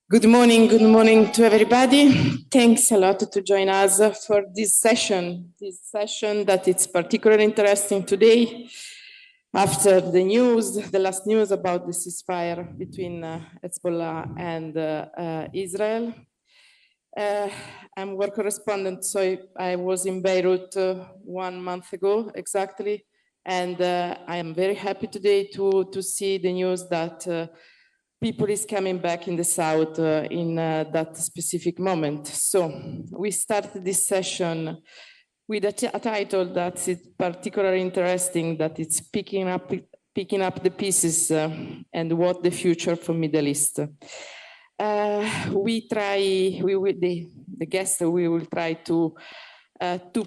Good morning to everybody. Thanks a lot to join us for this session that is particularly interesting today after the last news about the ceasefire between Hezbollah and Israel. I'm war correspondent, so I was in Beirut 1 month ago exactly, and I am very happy today to see the news that people is coming back in the south in that specific moment. So we started this session with a title that's particularly interesting, that it's picking up the pieces and what the future for Middle East. The guests, we will try to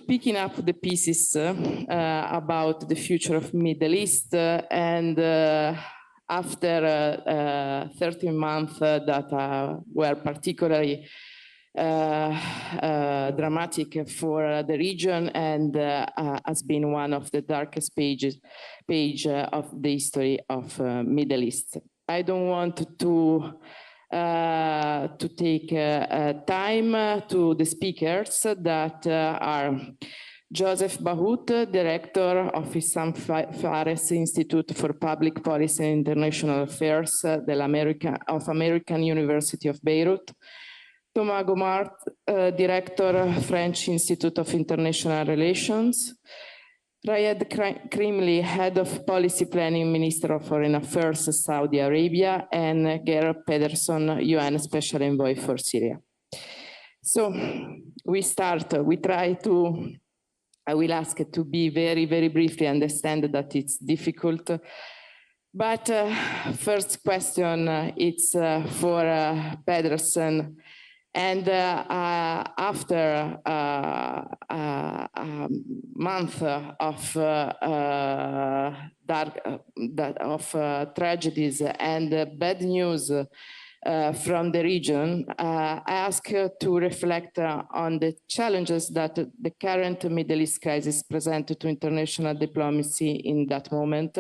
picking up the pieces about the future of Middle East and after 13 months that were particularly dramatic for the region and has been one of the darkest page of the history of Middle East. I don't want to take time to the speakers that are Joseph Bahut, Director of Issam Fares Institute for Public Policy and International Affairs of American University of Beirut. Thomas Gomart, Director, French Institute of International Relations. Rayed Krimli, Head of Policy Planning, Minister of Foreign Affairs, Saudi Arabia, and Geir Pedersen, UN Special Envoy for Syria. So we try to, I will ask to be very, very briefly, understand that it's difficult. But first question, it's for Pedersen. And after a month of tragedies and bad news from the region, I ask you to reflect on the challenges that the current Middle East crisis presents to international diplomacy in that moment,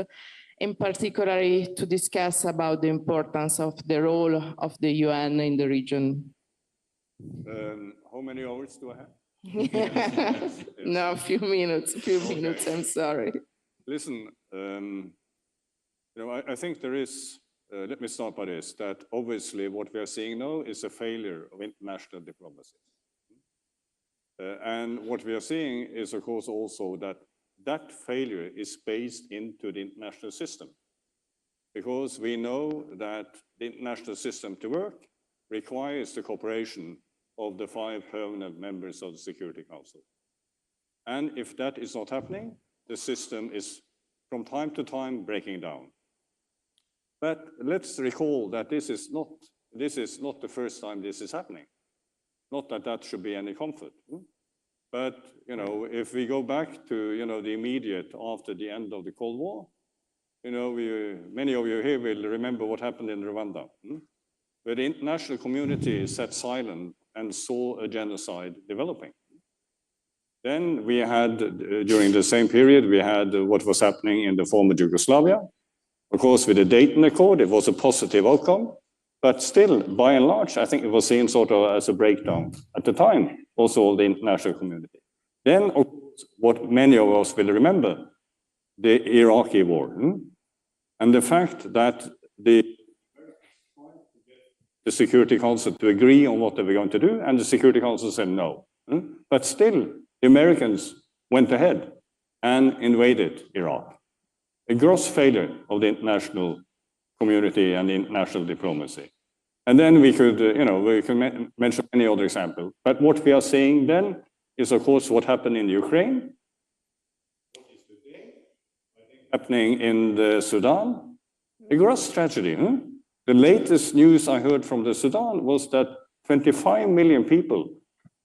in particular to discuss about the importance of the role of the UN in the region. How many hours do I have? Yes. No, a few minutes, I'm sorry. Listen, I think there is, let me start by this, that obviously what we are seeing now is a failure of international diplomacy. And what we are seeing is, of course, also that failure is based into the international system. Because we know that the international system to work requires the cooperation of the 5 permanent members of the Security Council. And if that is not happening, the system is from time to time breaking down. But let's recall that this is not the first time this is happening. Not that that should be any comfort. But if we go back to the immediate after the end of the Cold War, many of you here will remember what happened in Rwanda, where the international community sat silent and saw a genocide developing. Then we had, during the same period, we had what was happening in the former Yugoslavia. Of course, with the Dayton Accord, it was a positive outcome, but still, by and large, I think it was seen sort of as a breakdown at the time, also the international community. Then, of course, what many of us will remember, the Iraqi war, and the fact that the Security Council to agree on what they were going to do, and the Security Council said no. But still, the Americans went ahead and invaded Iraq. A gross failure of the international community and the international diplomacy. And then we could, we can mention many other examples. But what we are seeing then is, of course, what happened in Ukraine, what is today happening in the Sudan. A gross tragedy. The latest news I heard from the Sudan was that 25 million people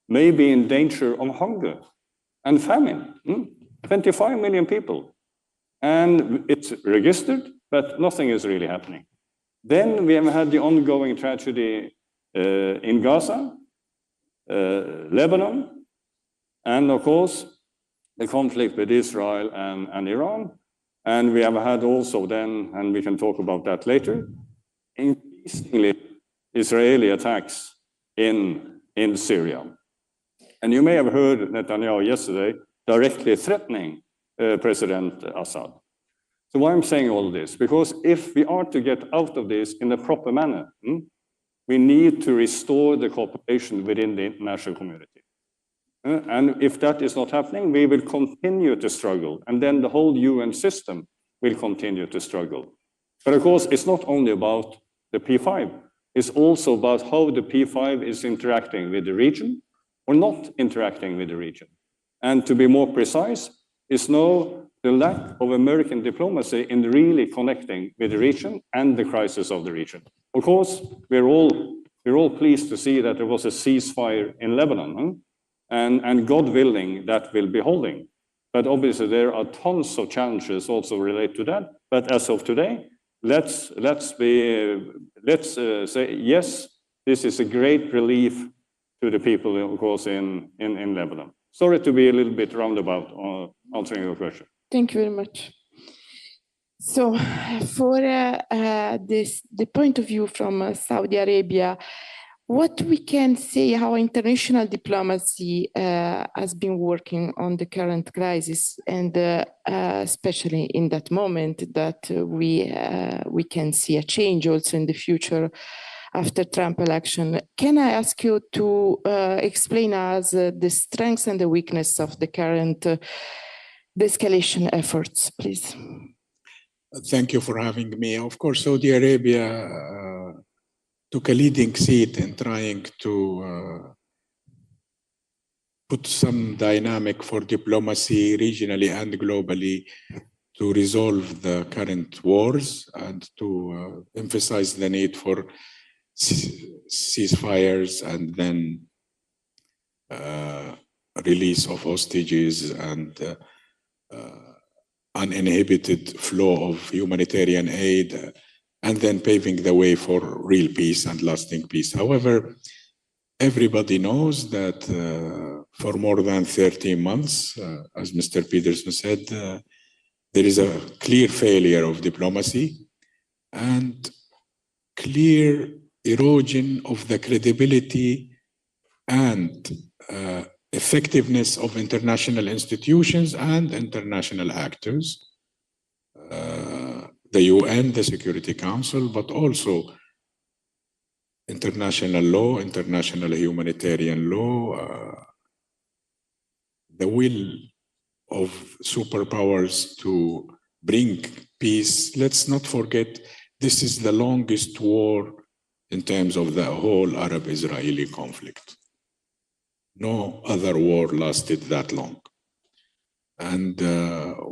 may be in danger of hunger and famine. 25 million people. And it's registered, but nothing is really happening. Then we have had the ongoing tragedy in Gaza, Lebanon, and of course, the conflict with Israel and Iran. And we have had also then, and we can talk about that later, increasingly Israeli attacks in Syria. And you may have heard Netanyahu yesterday directly threatening President Assad. So why I'm saying all this? Because if we are to get out of this in a proper manner, we need to restore the cooperation within the international community. And if that is not happening, we will continue to struggle. And then the whole UN system will continue to struggle. But of course, it's not only about the P5. It's also about how the P5 is interacting with the region or not interacting with the region. And to be more precise, it's now the lack of American diplomacy in really connecting with the region and the crisis of the region. Of course, we're all pleased to see that there was a ceasefire in Lebanon, and God willing, that will be holding. But obviously, there are tons of challenges also related to that. But as of today, let's say yes, this is a great relief to the people, of course, in Lebanon. Sorry to be a little bit roundabout on answering your question. Thank you very much. So, for the point of view from Saudi Arabia, what we can say, how international diplomacy has been working on the current crisis, and especially in that moment that we can see a change also in the future after Trump election. Can I ask you to explain us the strengths and the weakness of the current de-escalation efforts, please? Thank you for having me. Of course, Saudi Arabia took a leading seat in trying to put some dynamic for diplomacy regionally and globally to resolve the current wars and to emphasize the need for ceasefires and then release of hostages and uninhibited flow of humanitarian aid, and then paving the way for real peace and lasting peace. However, everybody knows that for more than 13 months, as Mr. Peterson said, there is a clear failure of diplomacy and clear erosion of the credibility and effectiveness of international institutions and international actors, the UN, the Security Council, but also international law, international humanitarian law, the will of superpowers to bring peace. Let's not forget, this is the longest war in terms of the whole Arab-Israeli conflict. No other war lasted that long. And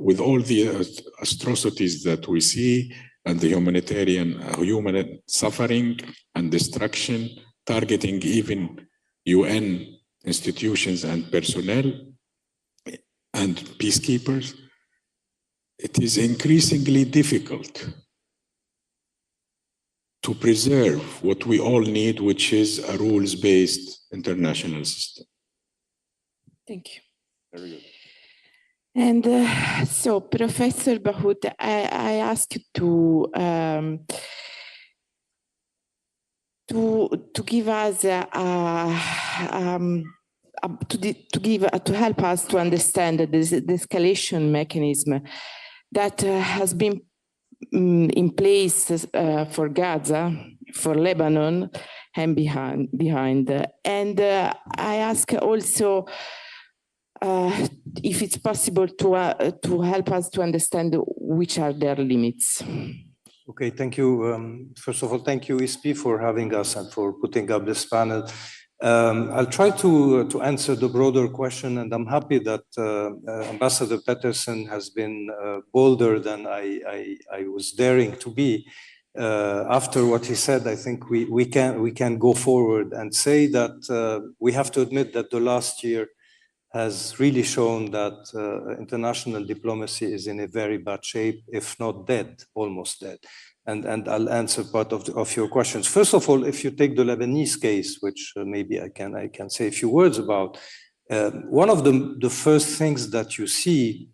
with all the atrocities that we see and the human suffering and destruction, targeting even UN institutions and personnel and peacekeepers, it is increasingly difficult to preserve what we all need, which is a rules-based international system. Thank you. Very good. And so, Professor Bahut, I ask you to give us to help us to understand the escalation mechanism that has been in place for Gaza, for Lebanon, and behind. And I ask also if it's possible to help us to understand which are their limits. Okay, thank you. First of all, thank you, ISPI, for having us and for putting up this panel. I'll try to answer the broader question, and I'm happy that Ambassador Peterson has been bolder than I was daring to be. After what he said, I think we can go forward and say that we have to admit that the last year has really shown that international diplomacy is in a very bad shape, if not dead, almost dead. And I'll answer part of your questions. First of all, if you take the Lebanese case, which maybe I can say a few words about, one of the first things that you see,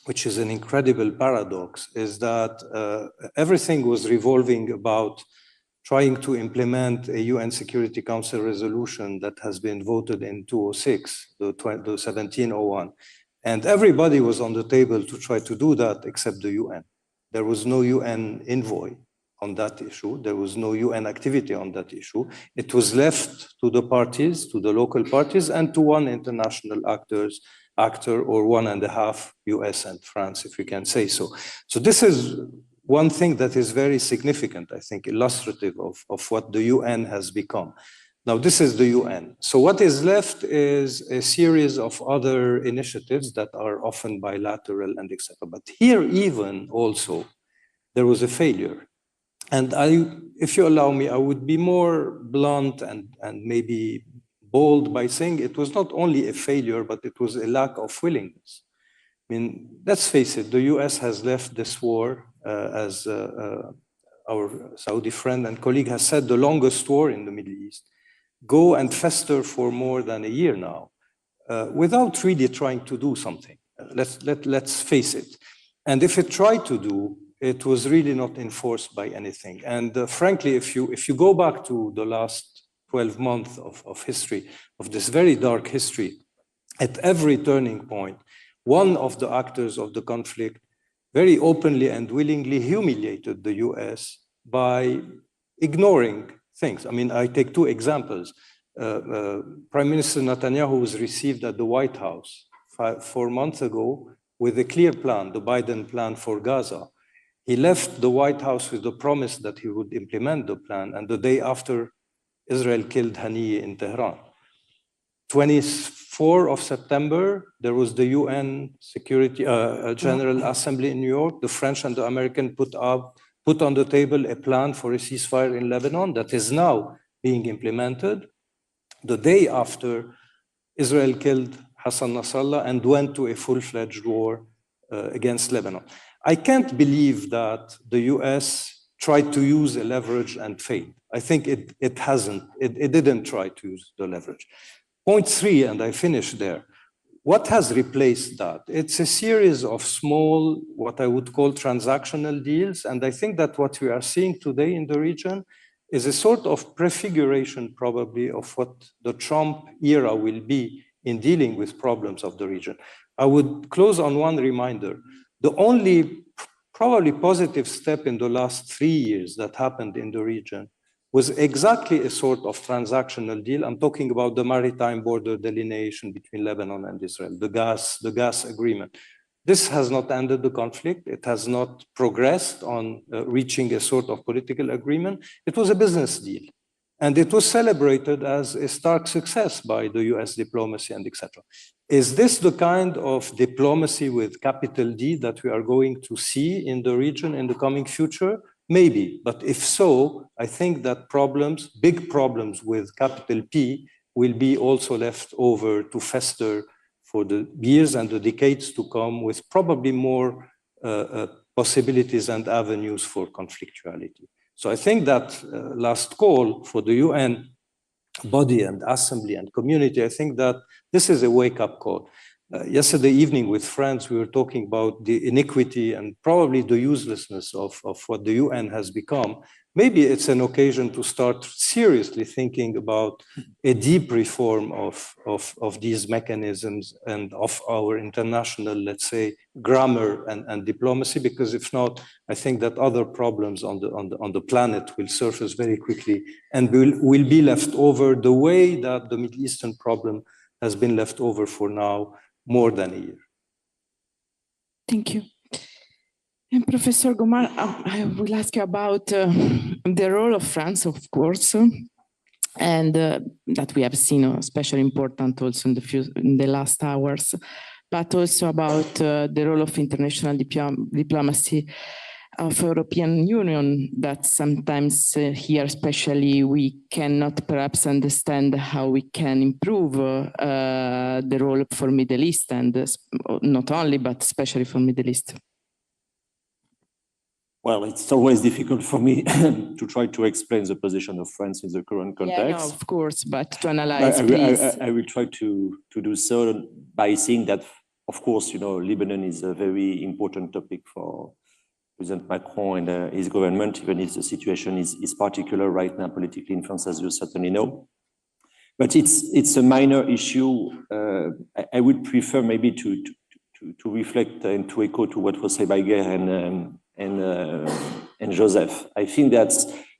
which is an incredible paradox, is that everything was revolving about trying to implement a UN Security Council resolution that has been voted in 2006, the 1701. And everybody was on the table to try to do that except the UN. There was no UN envoy on that issue. There was no UN activity on that issue. It was left to the parties, to the local parties, and to one international actor, or 1.5 US and France, if we can say so. So this is one thing that is very significant, I think, illustrative of what the UN has become. Now, this is the UN. So what is left is a series of other initiatives that are often bilateral and etc. But here even also, there was a failure. And if you allow me, I would be more blunt and maybe bold by saying it was not only a failure, but it was a lack of willingness. I mean, let's face it, the US has left this war, as our Saudi friend and colleague has said, the longest war in the Middle East, go and fester for more than a year now, without really trying to do something. Let's face it. And if it tried to do, it was really not enforced by anything. And frankly, if you go back to the last 12 months of history, of this very dark history, at every turning point, one of the actors of the conflict very openly and willingly humiliated the US by ignoring things. I mean, I take two examples. Prime Minister Netanyahu was received at the White House 4 months ago with a clear plan, the Biden plan for Gaza. He left the White House with the promise that he would implement the plan, and the day after, Israel killed Haniyeh in Tehran. 24 of September, there was the UN Security General Assembly in New York. The French and the American put on the table a plan for a ceasefire in Lebanon that is now being implemented. The day after, Israel killed Hassan Nasrallah and went to a full-fledged war against Lebanon. I can't believe that the US tried to use a leverage and failed. I think it didn't try to use the leverage. Point 3, and I finish there. What has replaced that? It's a series of small, what I would call transactional deals. And I think that what we are seeing today in the region is a sort of prefiguration probably of what the Trump era will be in dealing with problems of the region. I would close on one reminder. The only probably positive step in the last 3 years that happened in the region was exactly a sort of transactional deal. I'm talking about the maritime border delineation between Lebanon and Israel, the gas agreement. This has not ended the conflict. It has not progressed on reaching a sort of political agreement. It was a business deal. And it was celebrated as a stark success by the US diplomacy and etc. Is this the kind of diplomacy with capital D that we are going to see in the region in the coming future? Maybe, but if so, I think that problems, big problems with capital P, will be also left over to fester for the years and the decades to come, with probably more possibilities and avenues for conflictuality. So I think that last call for the UN body and assembly and community, I think that this is a wake-up call. Yesterday evening with friends, we were talking about the iniquity and probably the uselessness of what the UN has become. Maybe it's an occasion to start seriously thinking about a deep reform of these mechanisms and of our international, let's say, grammar and diplomacy, because if not, I think that other problems on the planet will surface very quickly and will be left over the way that the Middle Eastern problem has been left over for now more than a year. Thank you. And Professor Gomar, I will ask you about the role of France, of course, and that we have seen especially important also in the last hours, but also about the role of international diplomacy of European Union, that sometimes here especially we cannot perhaps understand how we can improve the role for Middle East, and not only, but especially for Middle East. Well, it's always difficult for me to try to explain the position of France in the current context. Yeah, no, of course, but to analyze, please. I will try to do so by saying that, of course, Lebanon is a very important topic for President Macron and his government, even if the situation is particular right now politically in France, as you certainly know. But it's a minor issue. I would prefer maybe to reflect and to echo to what was said by Guy and Joseph. I think that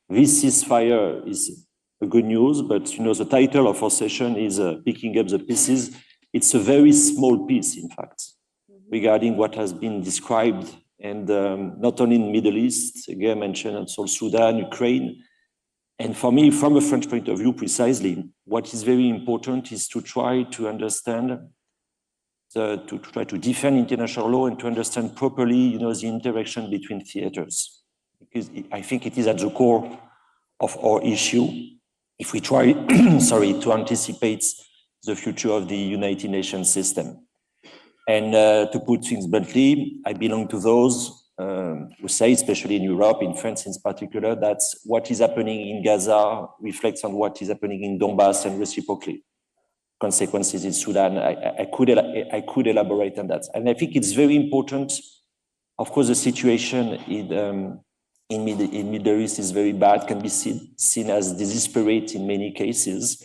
this ceasefire is a good news, but you know the title of our session is picking up the pieces. It's a very small piece, in fact, regarding what has been described, and not only in the Middle East, again mentioned also Sudan, Ukraine. And for me, from a French point of view, precisely, what is very important is to try to understand, to try to defend international law and to understand properly, you know, the interaction between theaters. Because I think it is at the core of our issue. If we try, sorry, to anticipate the future of the United Nations system. And to put things bluntly, I belong to those who say, especially in Europe, in France in particular, that what is happening in Gaza reflects on what is happening in Donbass and reciprocally. Consequences in Sudan, I could elaborate on that. And I think it's very important. Of course, the situation in Middle East is very bad, can be seen as desperate in many cases.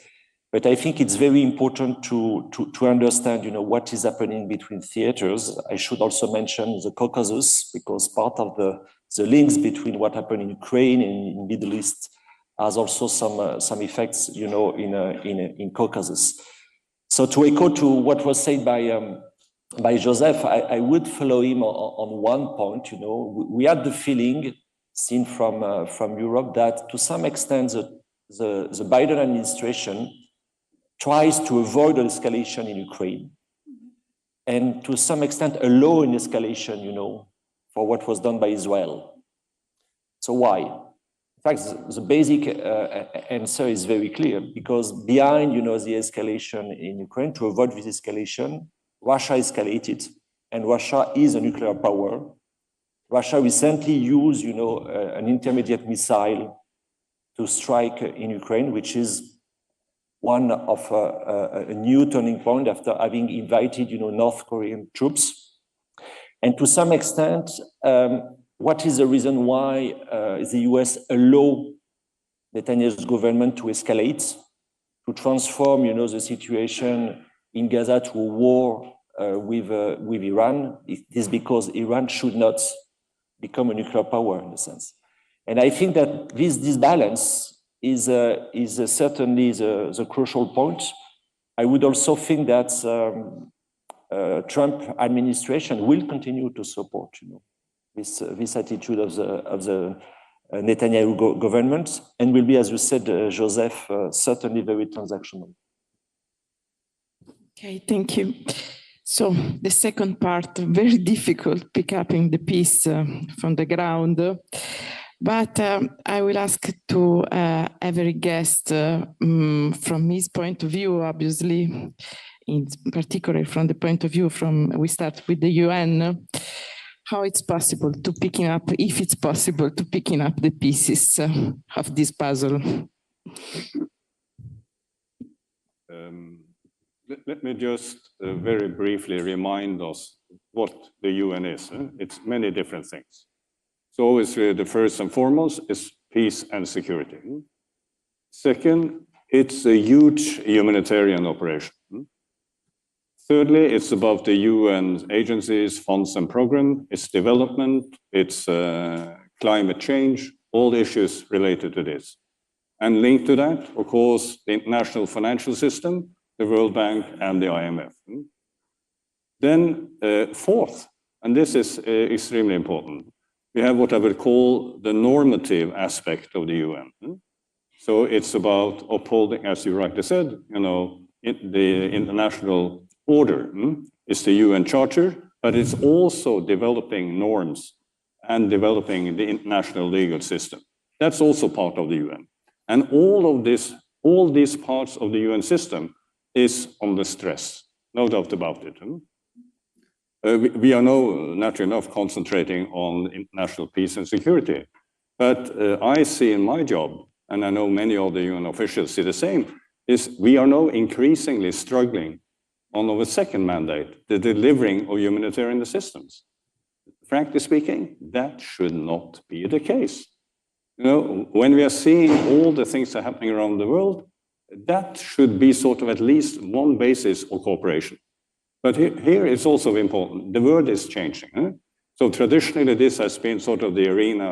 But I think it's very important to understand, you know, what is happening between theaters. I should also mention the Caucasus, because part of the links between what happened in Ukraine and in Middle East has also some effects, you know, in Caucasus. So to echo to what was said by Joseph, I would follow him on one point. You know, we had the feeling, seen from Europe, that to some extent the Biden administration tries to avoid an escalation in Ukraine, and to some extent allow an escalation, you know, for what was done by Israel. So why? In fact, the basic answer is very clear, because behind, you know, the escalation in Ukraine, to avoid this escalation, Russia escalated, and Russia is a nuclear power. Russia recently used, you know, an intermediate missile to strike in Ukraine, which is one of a new turning point after having invited, you know, North Korean troops. And to some extent, what is the reason why the US allow Netanyahu's government to escalate, to transform, you know, the situation in Gaza to a war with Iran? It is because Iran should not become a nuclear power, in a sense. And I think that this balance is certainly the crucial point. I would also think that Trump administration will continue to support, you know, this attitude of the Netanyahu government, and will be, as you said, Joseph, certainly very transactional. Okay, thank you. So the second part, very difficult, pick up the piece from the ground. But I will ask to every guest from his point of view, obviously, in particular from the point of view we start with the UN, how it's possible to picking up, if it's possible to picking up the pieces of this puzzle. Let me just very briefly remind us what the UN is. It's many different things. So it's the first and foremost is peace and security. Second, it's a huge humanitarian operation. Thirdly, it's about the UN agencies, funds and programs, it's development, it's climate change, all the issues related to this. And linked to that, of course, the international financial system, the World Bank and the IMF. Then fourth, and this is extremely important, we have what I would call the normative aspect of the UN. So it's about upholding, as you rightly said, you know, the international order. It's the UN Charter, but it's also developing norms and developing the international legal system. That's also part of the UN. And all these parts of the UN system is under stress, no doubt about it. We are now, naturally enough, concentrating on international peace and security. But I see in my job, and I know many of the UN officials see the same, is we are now increasingly struggling on our second mandate, the delivering of humanitarian assistance. frankly speaking, that should not be the case. You know, when we are seeing all the things that are happening around the world, that should be sort of at least one basis of cooperation. But here it's also important. The world is changing. Huh? So traditionally, this has been sort of the arena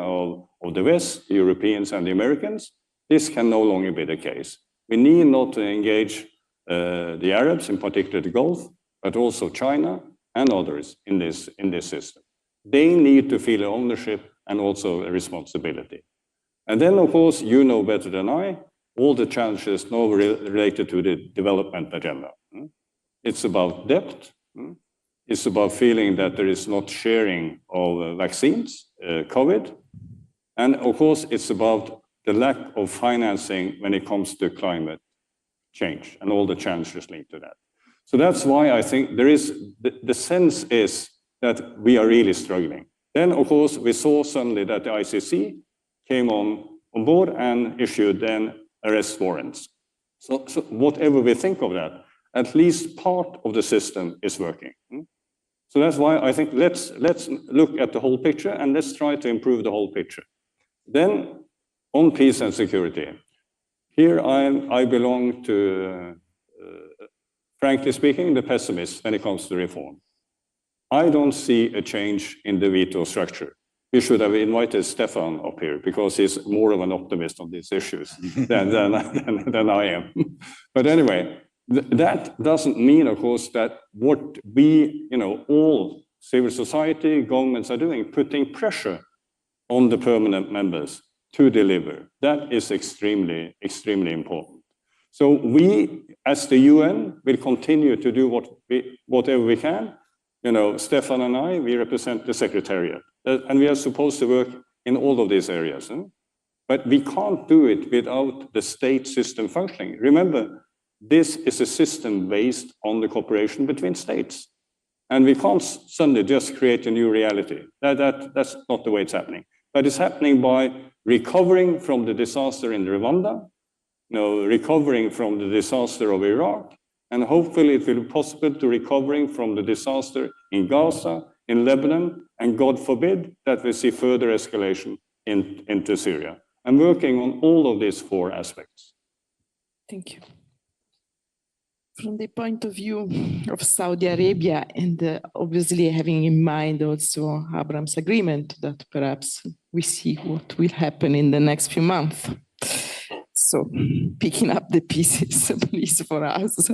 of the West, the Europeans and the Americans. This can no longer be the case. We need not to engage the Arabs, in particular the Gulf, but also China and others in this system. They need to feel ownership and also a responsibility. And then, of course, you know better than I, all the challenges now related to the development agenda. It's about debt. It's about feeling that there is not sharing of vaccines, COVID. And of course, it's about the lack of financing when it comes to climate change and all the challenges linked to that. So that's why I think there is, the sense is that we are really struggling. Then, of course, we saw suddenly that the ICC came on board and issued then arrest warrants. So whatever we think of that, at least part of the system is working. So that's why I think let's look at the whole picture and let's try to improve the whole picture. Then on peace and security, here I belong to, frankly speaking, the pessimist when it comes to reform. I don't see a change in the veto structure. We should have invited Stefan up here because he's more of an optimist on these issues than I am. But anyway, that doesn't mean, of course, that what we, all civil society, governments are doing, putting pressure on the permanent members to deliver. That is extremely, extremely important. So we, as the UN, will continue to do whatever we can. Stefan and I, we represent the Secretariat. And we are supposed to work in all of these areas. But we can't do it without the state system functioning. Remember, this is a system based on the cooperation between states. And we can't suddenly just create a new reality. That's not the way it's happening. But it's happening by recovering from the disaster in Rwanda, recovering from the disaster of Iraq, and hopefully it will be possible to recovering from the disaster in Gaza, in Lebanon, and God forbid that we see further escalation into Syria. I'm working on all of these 4 aspects. Thank you. From the point of view of Saudi Arabia, and obviously having in mind also Abraham's agreement, that perhaps we see what will happen in the next few months. So picking up the pieces, please, for us.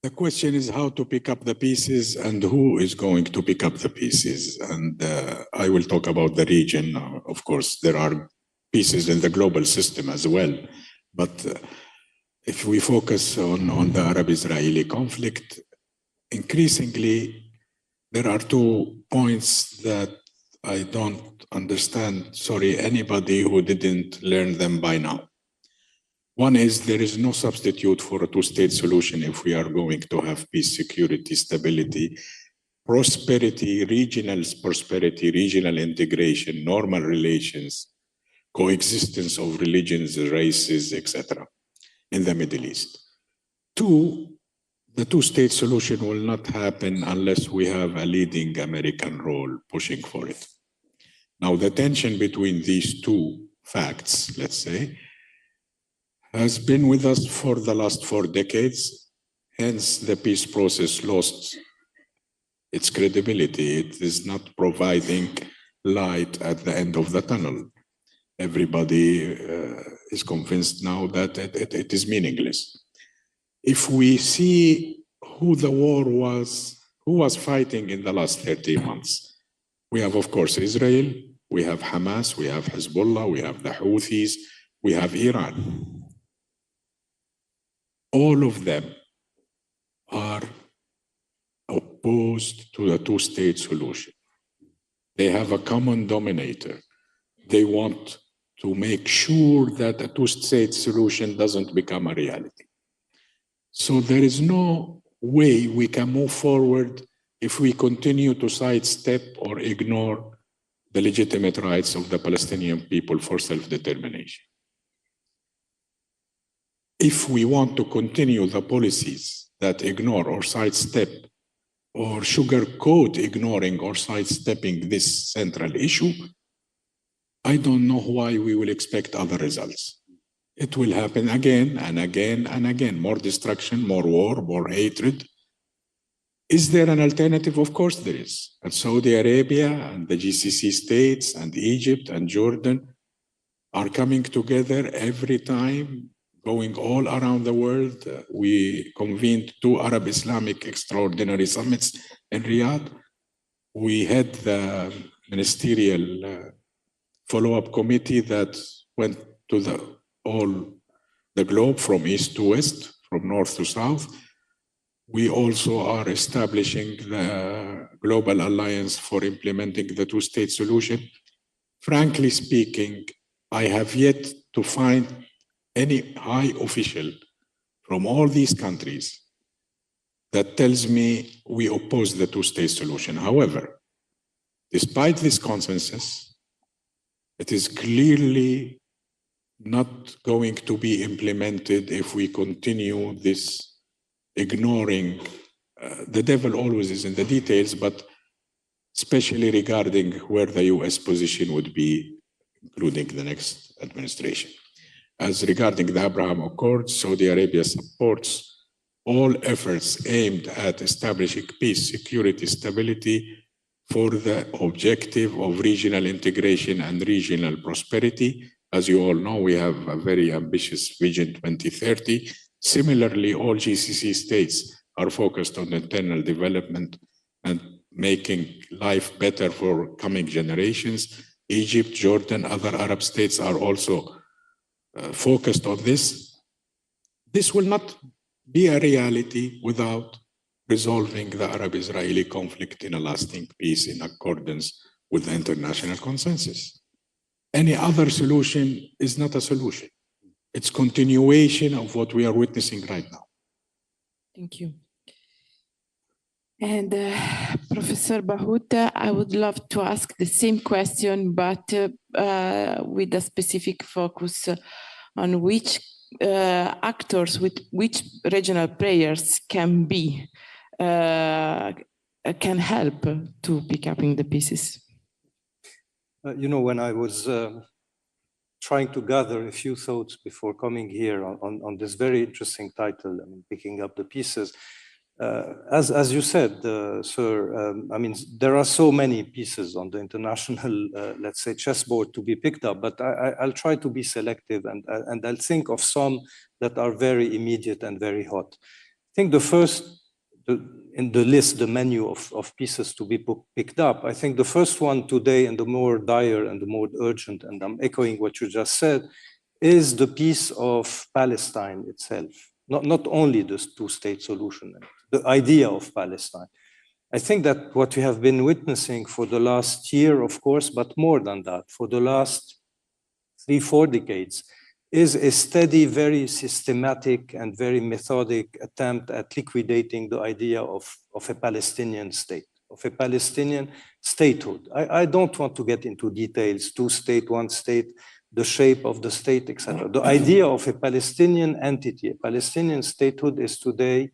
The question is how to pick up the pieces and who is going to pick up the pieces. And I will talk about the region. Of course, there are pieces in the global system as well. But if we focus on the Arab-Israeli conflict, increasingly, there are 2 points that I don't understand, anybody who didn't learn them by now. One is there is no substitute for a 2-state solution if we are going to have peace, security, stability, prosperity, regional integration, normal relations, coexistence of religions, races, etc. in the Middle East. 2, the 2-state solution will not happen unless we have a leading American role pushing for it. Now, the tension between these 2 facts, let's say, has been with us for the last 4 decades. Hence, the peace process lost its credibility. It is not providing light at the end of the tunnel. Everybody is convinced now that it is meaningless. If we see who the war was, who was fighting in the last 30 months, we have, of course, Israel, we have Hamas, we have Hezbollah, we have the Houthis, we have Iran. All of them are opposed to the 2-state solution. They have a common denominator. They want to make sure that a 2-state solution doesn't become a reality. So there is no way we can move forward if we continue to sidestep or ignore the legitimate rights of the Palestinian people for self-determination. If we want to continue the policies that ignore or sidestep or sugarcoat ignoring or sidestepping this central issue, I don't know why we will expect other results. It will happen again and again and again. More destruction, more war, more hatred. Is there an alternative? Of course there is. And Saudi Arabia and the GCC states and Egypt and Jordan are coming together every time, going all around the world. We convened 2 Arab Islamic extraordinary summits in Riyadh. We had the ministerial follow-up committee that went to all the globe from east to west, from north to south. We also are establishing the Global Alliance for implementing the 2-state solution. Frankly speaking, I have yet to find any high official from all these countries that tells me we oppose the 2-state solution. However, despite this consensus, it is clearly not going to be implemented if we continue this ignoring. The devil always is in the details, but especially regarding where the US position would be, including the next administration. As regarding the Abraham Accords, Saudi Arabia supports all efforts aimed at establishing peace, security, stability for the objective of regional integration and regional prosperity. As you all know, we have a very ambitious Vision 2030. Similarly, all GCC states are focused on internal development and making life better for coming generations. Egypt, Jordan, other Arab states are also focused on this. This will not be a reality without resolving the Arab-Israeli conflict in a lasting peace in accordance with the international consensus. Any other solution is not a solution. It's continuation of what we are witnessing right now. Thank you. And Professor Bahout, I would love to ask the same question, but with a specific focus on which actors, with which regional players can help to pick up in the pieces. You know, when I was trying to gather a few thoughts before coming here on this very interesting title, picking up the pieces, as you said, sir, I mean, there are so many pieces on the international, let's say, chessboard to be picked up, but I'll try to be selective and I'll think of some that are very immediate and very hot. I think the first, in the list, the menu of pieces to be picked up, I think the first one today and the more dire and the more urgent, and I'm echoing what you just said, is the piece of Palestine itself. Not only the 2-state solution, the idea of Palestine. I think that what we have been witnessing for the last year, of course, but more than that, for the last 3-4 decades, is a steady, very systematic and very methodic attempt at liquidating the idea of a Palestinian state, of a Palestinian statehood. I don't want to get into details, 2-state, 1-state, the shape of the state, etc. The idea of a Palestinian entity, a Palestinian statehood is today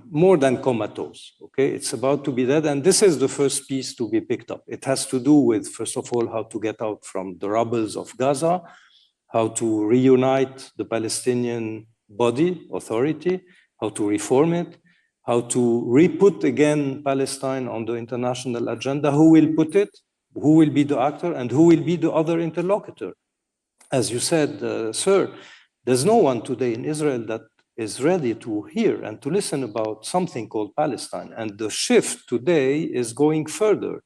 more than comatose, okay? It's about to be dead, and this is the first piece to be picked up. It has to do with, first of all, how to get out from the rubbles of Gaza, how to reunite the Palestinian body, authority, how to reform it, how to re-put again Palestine on the international agenda, who will put it, who will be the actor, and who will be the other interlocutor. As you said, sir, there's no one today in Israel that is ready to hear and to listen about something called Palestine. And the shift today is going further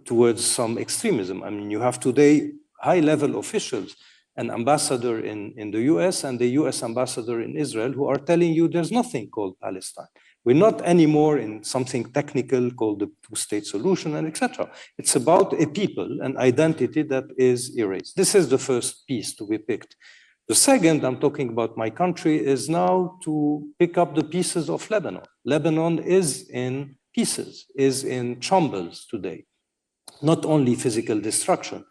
towards some extremism. I mean, you have today high-level officials, an ambassador in the US and the US ambassador in Israel, who are telling you there's nothing called Palestine. We're not anymore in something technical called the 2-state solution and etc. It's about a people, an identity that is erased. This is the first piece to be picked. The second, I'm talking about my country, is now to pick up the pieces of Lebanon. Lebanon is in pieces, is in shambles today. Not only physical destruction,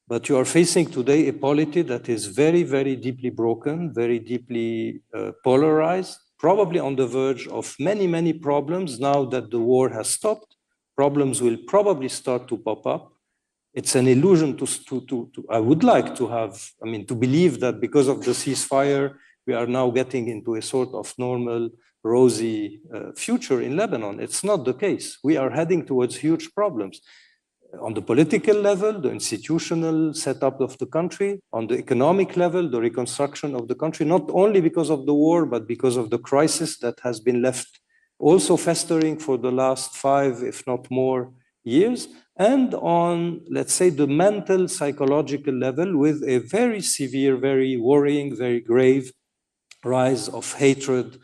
but you are facing today a polity that is very, very deeply broken, very deeply polarized, probably on the verge of many, many problems now that the war has stopped. Problems will probably start to pop up. It's an illusion I would like to have, to believe that because of the ceasefire, we are now getting into a sort of normal, rosy future in Lebanon. It's not the case. We are heading towards huge problems. On the political level, the institutional setup of the country, on the economic level, the reconstruction of the country, not only because of the war, but because of the crisis that has been left also festering for the last 5, if not more, years, and on, let's say, the mental, psychological level with a very severe, very worrying, very grave rise of hatred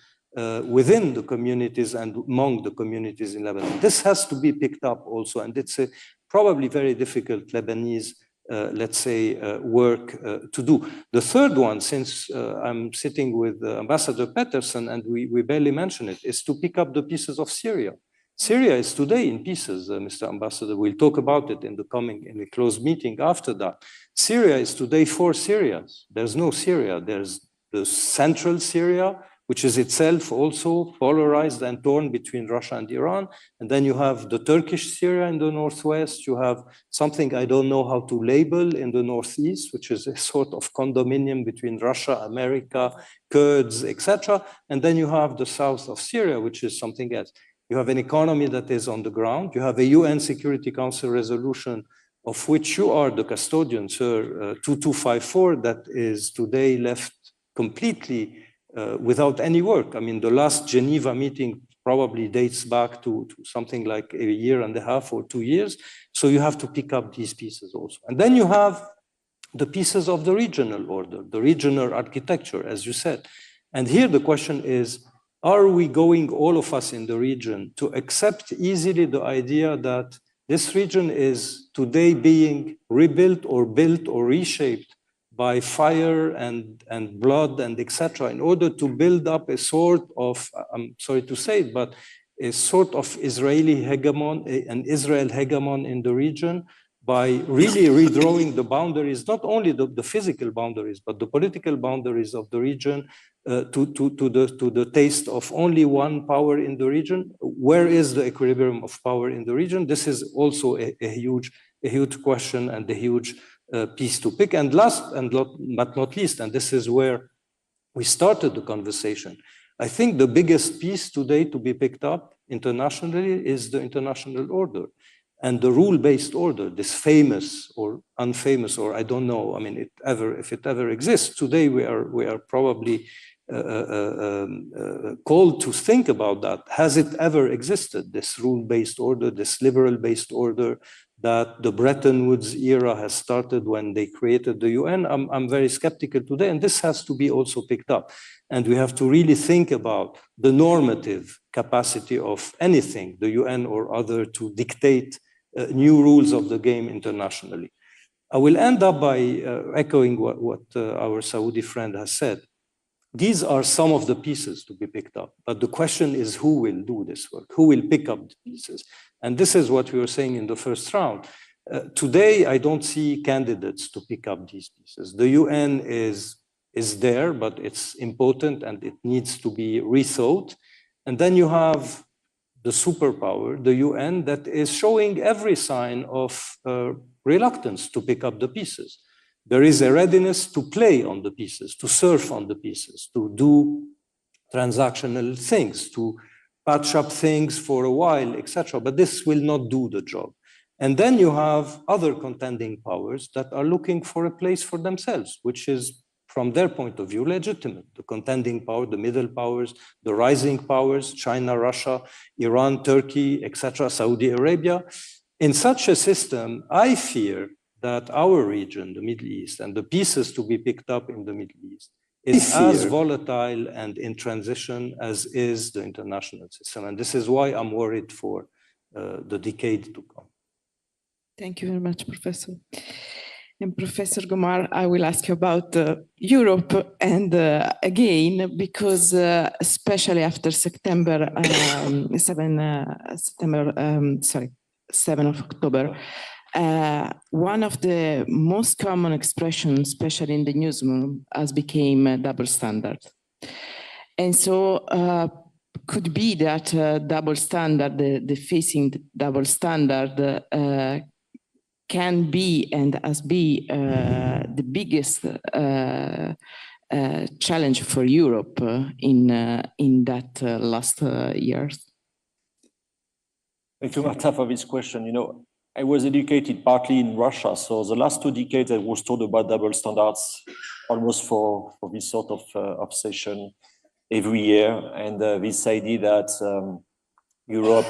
within the communities and among the communities in Lebanon. This has to be picked up also, and it's a probably very difficult Lebanese, let's say, work to do. The third one, since I'm sitting with Ambassador Peterson and we barely mention it, is to pick up the pieces of Syria. Syria is today in pieces, Mr. Ambassador. We'll talk about it in the closed meeting after that. Syria is today 4 Syrias. There's no Syria. There's the central Syria, which is itself also polarized and torn between Russia and Iran. And then you have the Turkish Syria in the northwest. You have something I don't know how to label in the northeast, which is a sort of condominium between Russia, America, Kurds, etc. And then you have the south of Syria, which is something else. You have an economy that is on the ground. You have a UN Security Council resolution of which you are the custodian, sir, 2254, that is today left completely without any work. The last Geneva meeting probably dates back to something like 1.5 years or 2 years. So you have to pick up these pieces also. And then you have the pieces of the regional order, the regional architecture, as you said. And here the question is, are we going, all of us in the region, to accept easily the idea that this region is today being rebuilt or built or reshaped by fire and blood and etc. in order to build up a sort of, I'm sorry to say it, but a sort of Israeli hegemon, an Israel hegemon in the region, by really redrawing the boundaries, not only the physical boundaries, but the political boundaries of the region to the taste of only one power in the region. Where is the equilibrium of power in the region? This is also a huge question and a huge piece to pick. And last but not least, and this is where we started the conversation, I think the biggest piece today to be picked up internationally is the international order. And the rule-based order, this famous or unfamous, or I don't know, if it ever exists, today we are probably called to think about that. Has it ever existed, this rule-based order, this liberal-based order that the Bretton Woods era has started when they created the UN? I'm very skeptical today, and this has to be also picked up. And we have to really think about the normative capacity of anything, the UN or other, to dictate new rules of the game internationally. I will end up by echoing what our Saudi friend has said. These are some of the pieces to be picked up, but the question is who will do this work? Who will pick up the pieces? And this is what we were saying in the first round. Today, I don't see candidates to pick up these pieces. The UN is there, but it's important and it needs to be rethought. And then you have the superpower, the UN, that is showing every sign of reluctance to pick up the pieces. There is a readiness to play on the pieces, to surf on the pieces, to do transactional things, to patch up things for a while, etc. But this will not do the job. And then you have other contending powers that are looking for a place for themselves, which is, from their point of view, legitimate. The contending power, the middle powers, the rising powers, China, Russia, Iran, Turkey, etc., Saudi Arabia. In such a system, I fear that our region, the Middle East, and the pieces to be picked up in the Middle East is as volatile and in transition as is the international system. And this is why I'm worried for the decade to come. Thank you very much, Professor. And Professor Gomar, I will ask you about Europe and again, because especially after September 7 of October, one of the most common expressions, especially in the newsroom, has become double standard. And so could be that double standard, the facing double standard can be and has be the biggest challenge for Europe in that last years. Thank you, Marta, for this question. You know, I was educated partly in Russia, so the last 2 decades I was told about double standards almost for this sort of obsession every year, and this idea that Europe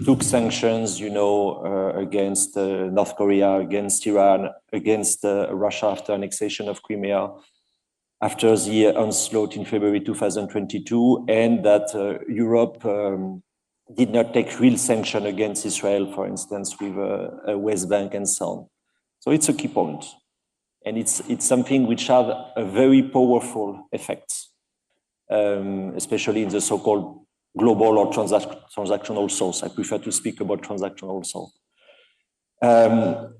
took sanctions, you know, against North Korea, against Iran, against Russia after annexation of Crimea, after the onslaught in February 2022, and that Europe did not take real sanction against Israel, for instance, with West Bank and so on. So it's a key point. And it's something which has a very powerful effect, especially in the so-called global or transactional south. I prefer to speak about transactional south.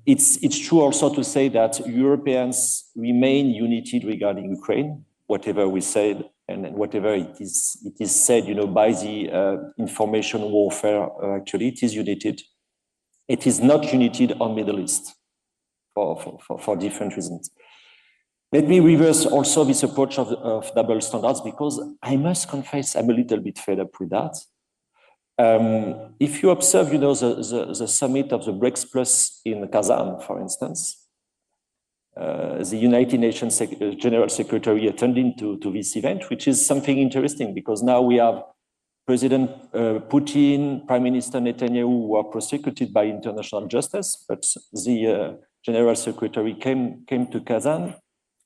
It's true also to say that Europeans remain united regarding Ukraine, whatever we said, and whatever it is said, you know, by the information warfare, actually, it is united. It is not united on Middle East for different reasons. Let me reverse also this approach of double standards, because I must confess I'm a little bit fed up with that. If you observe, you know, the summit of the BRICS Plus in Kazan, for instance, the United Nations General Secretary attending to this event, which is something interesting because now we have President Putin, Prime Minister Netanyahu, who are prosecuted by international justice, but the General Secretary came to Kazan.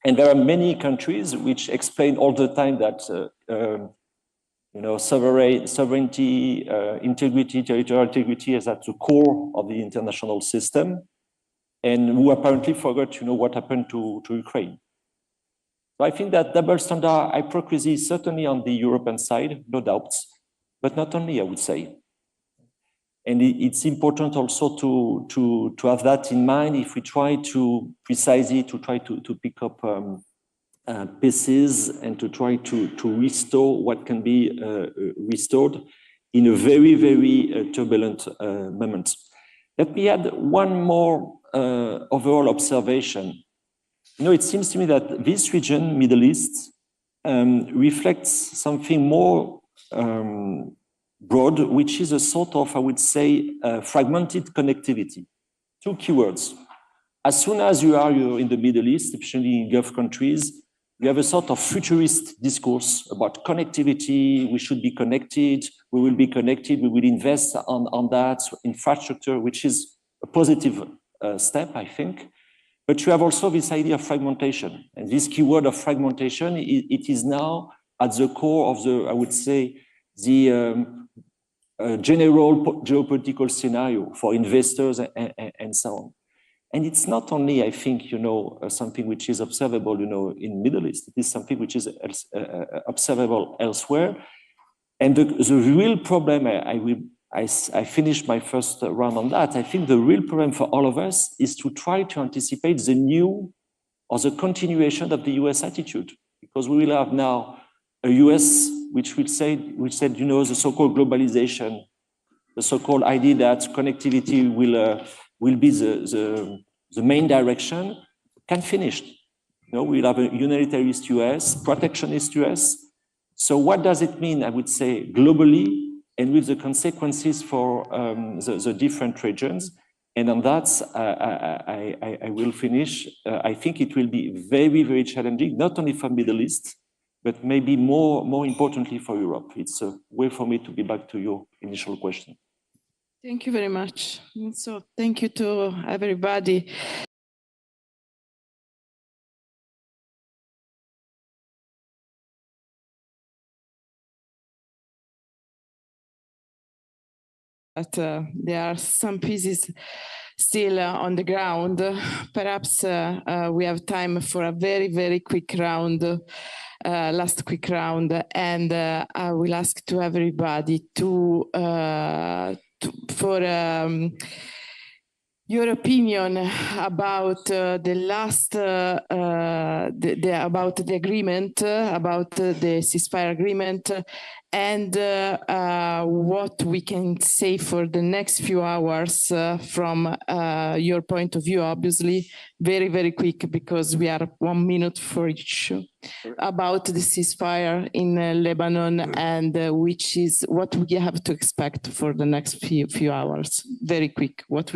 And there are many countries which explain all the time that you know, sovereignty, integrity, territorial integrity is at the core of the international system, and who apparently forgot, you know, what happened to Ukraine. So I think that double standard hypocrisy is certainly on the European side, no doubts, but not only, I would say. And it's important also to have that in mind if we try to precisely try to pick up pieces and to try to restore what can be restored in a very, very turbulent moment. Let me add one more overall observation. You know, it seems to me that this region, Middle East, reflects something more broad, which is a sort of, I would say, fragmented connectivity. 2 keywords. As soon as you're in the Middle East, especially in Gulf countries, you have a sort of futurist discourse about connectivity. We should be connected. We will be connected. We will invest on that infrastructure, which is a positive step, I think. But you have also this idea of fragmentation. And this keyword of fragmentation, it is now at the core of the, I would say, the general geopolitical scenario for investors and so on. And it's not only, I think, you know, something which is observable, you know, in Middle East. It is something which is observable elsewhere. And the real problem, I finished my first round on that. I think the real problem for all of us is to try to anticipate the new or the continuation of the US attitude, because we will have now a US which said, you know, the so-called globalization, the so-called idea that connectivity will be the main direction, can finish. You know, we'll have a unitarist US, protectionist US. So what does it mean, I would say, globally, and with the consequences for the different regions? And on that, I will finish. I think it will be very, very challenging, not only for Middle East, but maybe more importantly for Europe. It's a way for me to be back to your initial question. Thank you very much. So thank you to everybody. But there are some pieces still on the ground. Perhaps we have time for a very, very quick round, last quick round. And I will ask to everybody your opinion about the last, about the agreement, about the ceasefire agreement, and what we can say for the next few hours from your point of view, obviously, very, very quick, because we are 1 minute for each, about the ceasefire in Lebanon, and which is what we have to expect for the next few hours. Very quick, what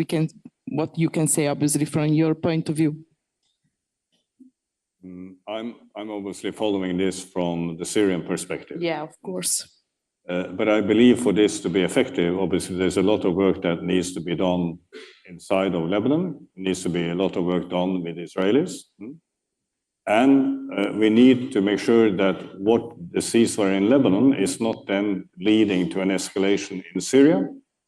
you can say, obviously, from your point of view. I'm obviously following this from the Syrian perspective. Yeah, of course. But I believe for this to be effective, obviously there's a lot of work that needs to be done inside of Lebanon. There needs to be a lot of work done with Israelis. And we need to make sure that what the ceasefire in Lebanon is not then leading to an escalation in Syria.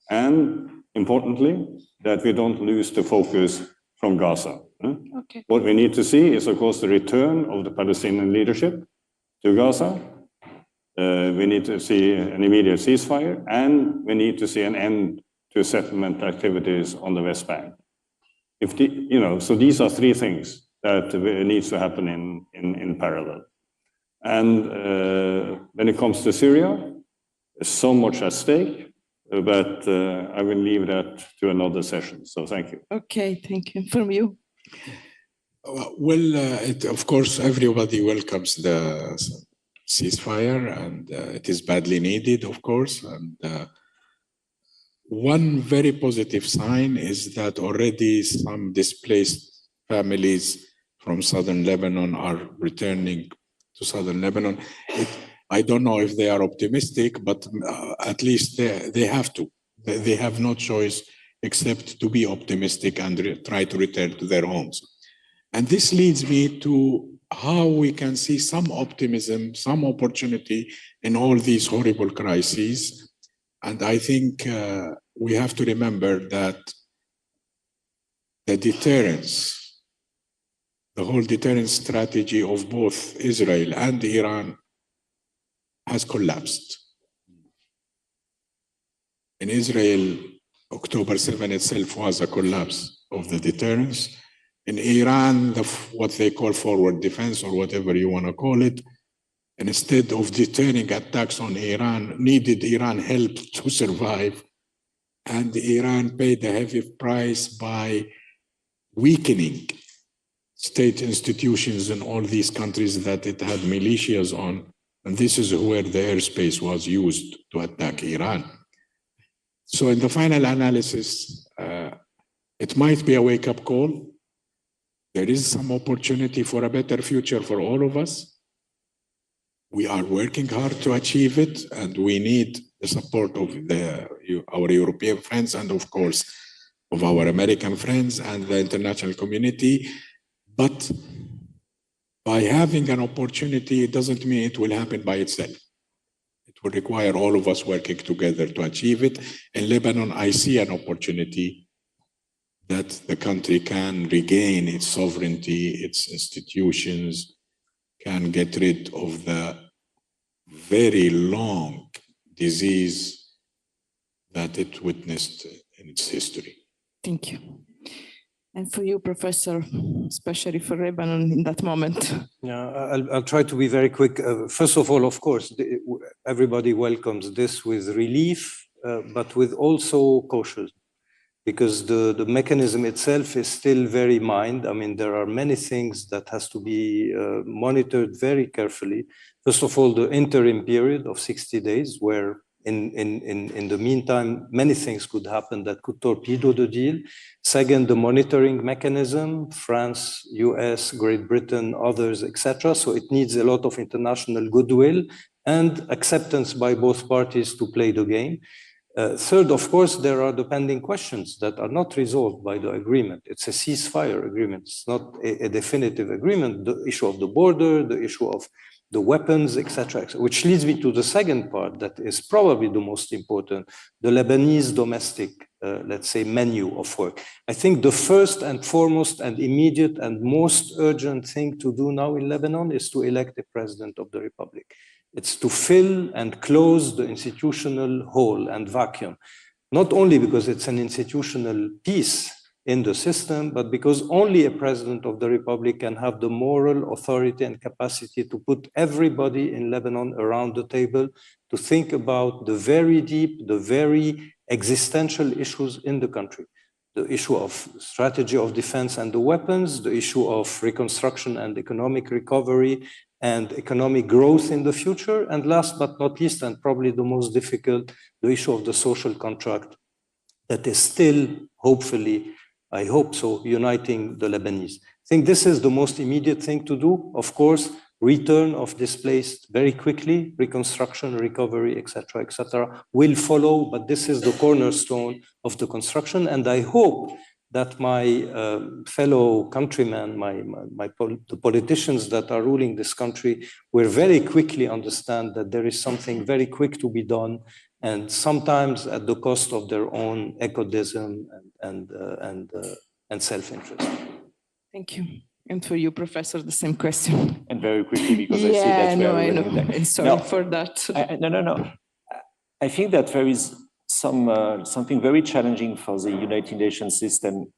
And importantly, that we don't lose the focus from Gaza. Okay. What we need to see is, of course, the return of the Palestinian leadership to Gaza. We need to see an immediate ceasefire, and we need to see an end to settlement activities on the West Bank. So these are three things that needs to happen in parallel. And when it comes to Syria, there's so much at stake, but I will leave that to another session. So thank you. Okay, thank you. From you. Well, of course, everybody welcomes the ceasefire, and it is badly needed, of course. And one very positive sign is that already some displaced families from southern Lebanon are returning to southern Lebanon. I don't know if they are optimistic, but at least they have to. They have no choice except to be optimistic and try to return to their homes. And this leads me to how we can see some optimism, some opportunity in all these horrible crises. And I think we have to remember that the deterrence, the whole deterrence strategy of both Israel and Iran has collapsed. In Israel, October 7 itself was a collapse of the deterrence. In Iran, what they call forward defense, or whatever you want to call it, and instead of deterring attacks on Iran, needed Iran help to survive. And Iran paid a heavy price by weakening state institutions in all these countries that it had militias on. And this is where the airspace was used to attack Iran. So in the final analysis, it might be a wake-up call. There is some opportunity for a better future for all of us. We are working hard to achieve it, and we need the support of our European friends, and of course, of our American friends and the international community. But by having an opportunity, it doesn't mean it will happen by itself. It will require all of us working together to achieve it. In Lebanon, I see an opportunity that the country can regain its sovereignty, its institutions, can get rid of the very long disease that it witnessed in its history. Thank you. And for you, Professor, especially for Lebanon in that moment. Yeah, I'll try to be very quick. First of all, of course, everybody welcomes this with relief, but with also caution, because the mechanism itself is still very mined. I mean, there are many things that has to be monitored very carefully. First of all, the interim period of 60 days, where in the meantime, many things could happen that could torpedo the deal. Second, the monitoring mechanism, France, US, Great Britain, others, etc. So it needs a lot of international goodwill and acceptance by both parties to play the game. Third, of course, there are the pending questions that are not resolved by the agreement. It's a ceasefire agreement. It's not a definitive agreement. The issue of the border, the issue of the weapons, etc., which leads me to the second part that is probably the most important, the Lebanese domestic, let's say, menu of work. I think the first and foremost and immediate and most urgent thing to do now in Lebanon is to elect a president of the republic. It's to fill and close the institutional hole and vacuum, not only because it's an institutional piece, in the system, but because only a president of the republic can have the moral authority and capacity to put everybody in Lebanon around the table to think about the very deep, the very existential issues in the country. The issue of strategy of defense and the weapons, the issue of reconstruction and economic recovery and economic growth in the future, and last but not least, and probably the most difficult, the issue of the social contract that is still, hopefully, I hope so, uniting the Lebanese. I think this is the most immediate thing to do. Of course, return of displaced very quickly, reconstruction, recovery, etc., will follow, but this is the cornerstone of the construction. And I hope that my fellow countrymen, the politicians that are ruling this country, will very quickly understand that there is something very quick to be done, and sometimes at the cost of their own egoism and self-interest. Thank you. And for you, Professor, the same question. And very quickly, because I see that we are running back. I'm sorry for that. No. I think that there is something very challenging for the United Nations system,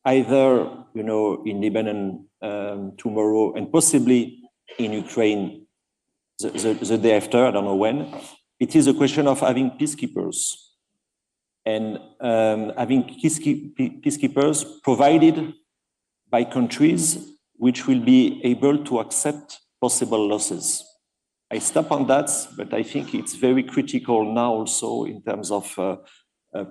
either in Lebanon tomorrow and possibly in Ukraine the day after. I don't know when. It is a question of having peacekeepers and having peacekeepers provided by countries which will be able to accept possible losses. I stop on that, but I think it's very critical now also in terms of a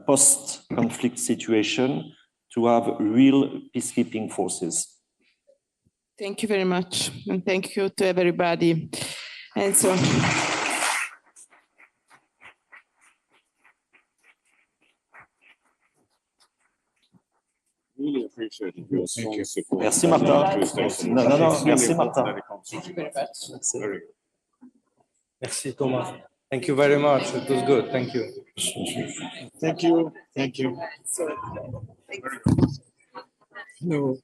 post-conflict situation to have real peacekeeping forces. Thank you very much. And thank you to everybody. And so... Really appreciate your strong support. Merci, Martin. No, merci, Martin. Thank you very much. Very good. Merci, Thomas. Thank you very much. It was good. Thank you. Thank you. Thank you. No.